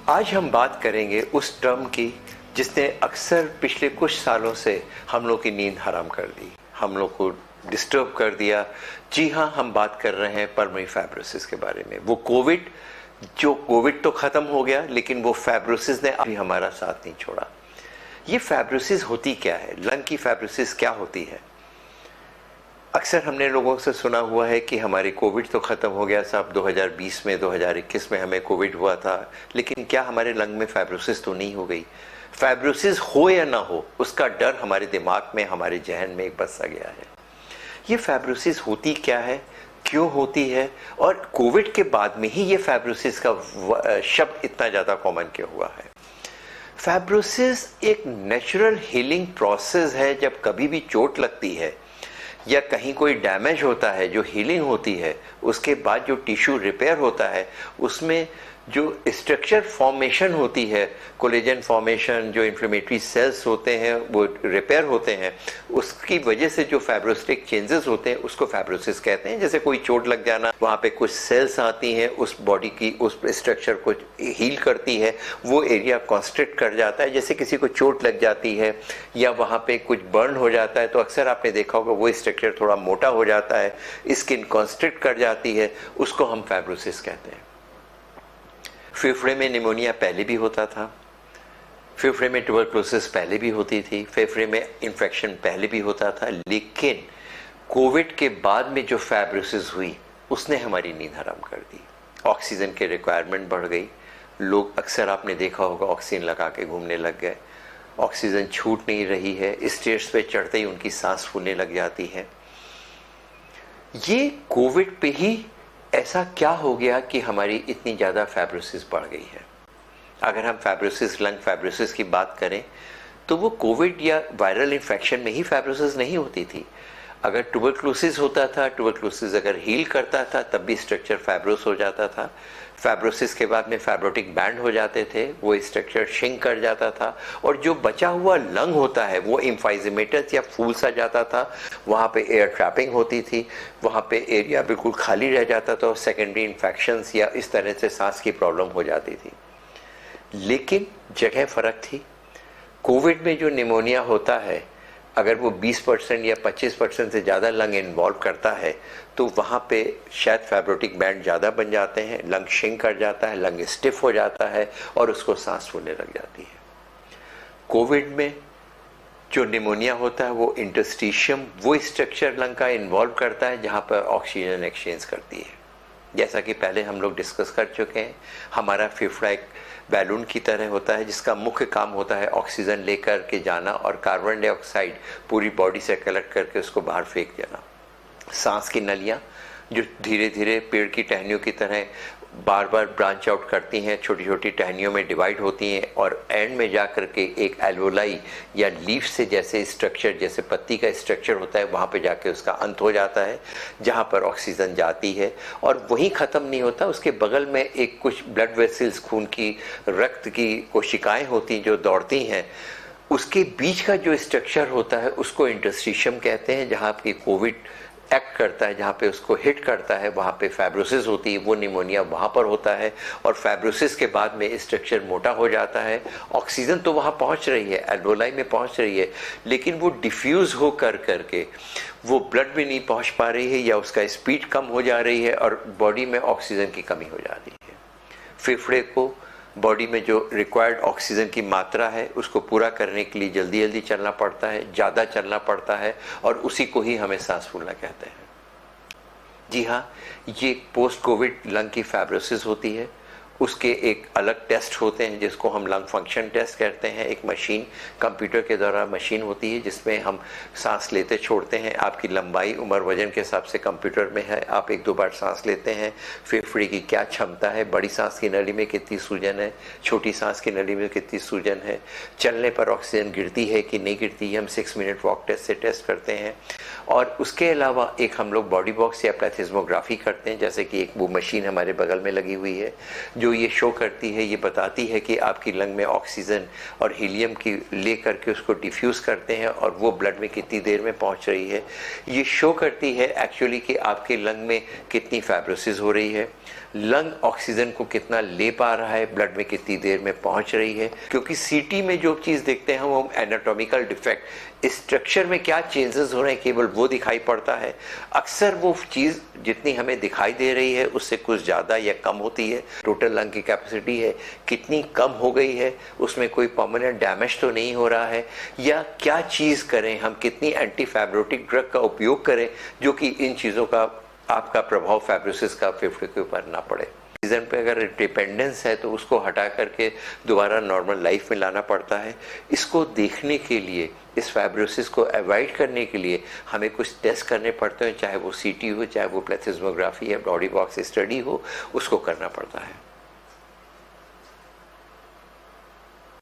आज हम बात करेंगे उस टर्म की जिसने अक्सर पिछले कुछ सालों से हम लोग की नींद हराम कर दी, हम लोग को डिस्टर्ब कर दिया। जी हाँ, हम बात कर रहे हैं पल्मोनरी फाइब्रोसिस के बारे में। वो कोविड तो खत्म हो गया, लेकिन वो फाइब्रोसिस ने अभी हमारा साथ नहीं छोड़ा। ये फाइब्रोसिस होती क्या है? लंग की फाइब्रोसिस क्या होती है? अक्सर हमने लोगों से सुना हुआ है कि हमारे कोविड तो ख़त्म हो गया साहब, 2020 में 2021 में हमें कोविड हुआ था, लेकिन क्या हमारे लंग में फाइब्रोसिस तो नहीं हो गई? फाइब्रोसिस हो या ना हो, उसका डर हमारे दिमाग में, हमारे जहन में एक बसा गया है। ये फाइब्रोसिस होती क्या है, क्यों होती है, और कोविड के बाद में ही ये फाइब्रोसिस का शब्द इतना ज़्यादा कॉमन क्यों हुआ है? फाइब्रोसिस एक नेचुरल हीलिंग प्रोसेस है। जब कभी भी चोट लगती है या कहीं कोई डैमेज होता है, जो हीलिंग होती है, उसके बाद जो टिश्यू रिपेयर होता है, उसमें जो स्ट्रक्चर फॉर्मेशन होती है, कोलेजन फॉर्मेशन, जो इन्फ्लेमेटरी सेल्स होते हैं वो रिपेयर होते हैं, उसकी वजह से जो फाइब्रोस्टिक चेंजेस होते हैं उसको फाइब्रोसिस कहते हैं। जैसे कोई चोट लग जाना, वहाँ पे कुछ सेल्स आती हैं, उस बॉडी की उस स्ट्रक्चर को हील करती है, वो एरिया कॉन्स्ट्रिक्ट कर जाता है। जैसे किसी को चोट लग जाती है या वहाँ पे कुछ बर्न हो जाता है, तो अक्सर आपने देखा होगा वो स्ट्रक्चर थोड़ा मोटा हो जाता है, स्किन कॉन्स्ट्रिक्ट कर जाती है, उसको हम फाइब्रोसिस कहते हैं। फेफड़े में निमोनिया पहले भी होता था, फेफड़े में ट्यूबरकुलोसिस पहले भी होती थी, फेफड़े में इन्फेक्शन पहले भी होता था, लेकिन कोविड के बाद में जो फाइब्रोसिस हुई उसने हमारी नींद हराम कर दी। ऑक्सीजन की रिक्वायरमेंट बढ़ गई, लोग अक्सर आपने देखा होगा ऑक्सीजन लगा के घूमने लग गए, ऑक्सीजन छूट नहीं रही है, स्टेयर्स पे चढ़ते ही उनकी सांस फूलने लग जाती है। ये कोविड पे ही ऐसा क्या हो गया कि हमारी इतनी ज़्यादा फाइब्रोसिस बढ़ गई है? अगर हम फाइब्रोसिस, लंग फाइब्रोसिस की बात करें तो वो कोविड या वायरल इन्फेक्शन में ही फाइब्रोसिस नहीं होती थी। अगर ट्यूबरकुलोसिस होता था, ट्यूबरकुलोसिस अगर हील करता था, तब भी स्ट्रक्चर फाइब्रोस हो जाता था। फाइब्रोसिस के बाद में फाइब्रोटिक बैंड हो जाते थे, वो स्ट्रक्चर श्रिंक कर जाता था, और जो बचा हुआ लंग होता है वो एम्फाइजेमेटस या फूल सा जाता था, वहाँ पे एयर ट्रैपिंग होती थी, वहाँ पे एरिया बिल्कुल खाली रह जाता था और सेकेंडरी इन्फेक्शंस या इस तरह से सांस की प्रॉब्लम हो जाती थी। लेकिन जगह फ़र्क थी। कोविड में जो निमोनिया होता है, अगर वो 20% या 25% से ज़्यादा लंग इन्वॉल्व करता है, तो वहाँ पे शायद फाइब्रोटिक बैंड ज़्यादा बन जाते हैं, लंग श्रिंक कर जाता है, लंग स्टिफ हो जाता है और उसको सांस फूलने लग जाती है। कोविड में जो निमोनिया होता है वो इंटरस्टिशियम, वो स्ट्रक्चर लंग का इन्वॉल्व करता है जहाँ पर ऑक्सीजन एक्सचेंज करती है। जैसा कि पहले हम लोग डिस्कस कर चुके हैं, हमारा फेफड़ा एक बैलून की तरह होता है जिसका मुख्य काम होता है ऑक्सीजन लेकर के जाना और कार्बन डाइऑक्साइड पूरी बॉडी से कलेक्ट करके उसको बाहर फेंक देना। सांस की नलियाँ जो धीरे धीरे पेड़ की टहनियों की तरह बार बार ब्रांच आउट करती हैं, छोटी छोटी टहनियों में डिवाइड होती हैं और एंड में जा कर के एक एल्वोलाई या लीफ से जैसे स्ट्रक्चर, जैसे पत्ती का स्ट्रक्चर होता है, वहाँ पे जाके उसका अंत हो जाता है जहाँ पर ऑक्सीजन जाती है। और वहीं ख़त्म नहीं होता, उसके बगल में एक कुछ ब्लड वेसल्स, खून की, रक्त की कोशिकाएँ होती जो दौड़ती हैं, उसके बीच का जो स्ट्रक्चर होता है उसको इंटरस्टिशियम कहते हैं। जहाँ आपकी कोविड एक्ट करता है, जहाँ पे उसको हिट करता है, वहाँ पे फाइब्रोसिस होती है, वो निमोनिया वहाँ पर होता है। और फाइब्रोसिस के बाद में स्ट्रक्चर मोटा हो जाता है, ऑक्सीजन तो वहाँ पहुँच रही है, एल्वोलाई में पहुँच रही है, लेकिन वो डिफ्यूज़ हो करके वो ब्लड में नहीं पहुँच पा रही है या उसका स्पीड कम हो जा रही है और बॉडी में ऑक्सीजन की कमी हो जाती है। फेफड़े को बॉडी में जो रिक्वायर्ड ऑक्सीजन की मात्रा है उसको पूरा करने के लिए जल्दी जल्दी चलना पड़ता है, ज़्यादा चलना पड़ता है, और उसी को ही हमें सांस फूलना कहते हैं। जी हाँ, ये पोस्ट कोविड लंग की फाइब्रोसिस होती है। उसके एक अलग टेस्ट होते हैं जिसको हम लंग फंक्शन टेस्ट कहते हैं। एक मशीन, कंप्यूटर के द्वारा मशीन होती है जिसमें हम सांस लेते छोड़ते हैं, आपकी लंबाई, उम्र, वजन के हिसाब से कंप्यूटर में है, आप 1-2 बार सांस लेते हैं, फेफड़े की क्या क्षमता है, बड़ी सांस की नली में कितनी सूजन है, छोटी सांस की नली में कितनी सूजन है, चलने पर ऑक्सीजन गिरती है कि नहीं गिरती है, हम 6 मिनट वॉक टेस्ट से टेस्ट करते हैं। और उसके अलावा एक हम लोग बॉडी बॉक्स या प्लेथिस्मोग्राफी करते हैं, जैसे कि एक वो मशीन हमारे बगल में लगी हुई है जो ये शो करती है, ये बताती है कि आपकी लंग में ऑक्सीजन और हीलियम की ले करके उसको डिफ्यूज़ करते हैं और वो ब्लड में कितनी देर में पहुंच रही है। ये शो करती है एक्चुअली कि आपके लंग में कितनी फाइब्रोसिस हो रही है, लंग ऑक्सीजन को कितना ले पा रहा है, ब्लड में कितनी देर में पहुंच रही है। क्योंकि सीटी में जो चीज़ देखते हैं वो एनाटॉमिकल डिफेक्ट, स्ट्रक्चर में क्या चेंजेस हो रहे हैं केवल वो दिखाई पड़ता है। अक्सर वो चीज़ जितनी हमें दिखाई दे रही है उससे कुछ ज़्यादा या कम होती है। टोटल लंग की कैपेसिटी है कितनी कम हो गई है, उसमें कोई परमानेंट डैमेज तो नहीं हो रहा है, या क्या चीज़ करें हम, कितनी एंटी फाइब्रोटिक ड्रग का उपयोग करें जो कि इन चीज़ों का आपका प्रभाव फाइब्रोसिस का फेफड़े के ऊपर ना पड़े। सीजन पे अगर डिपेंडेंस है तो उसको हटा करके दोबारा नॉर्मल लाइफ में लाना पड़ता है। इसको देखने के लिए, इस फाइब्रोसिस को अवॉइड करने के लिए हमें कुछ टेस्ट करने पड़ते हैं, चाहे वो सीटी हो, चाहे वो प्लेथिस्मोग्राफी या बॉडी बॉक्स स्टडी हो, उसको करना पड़ता है।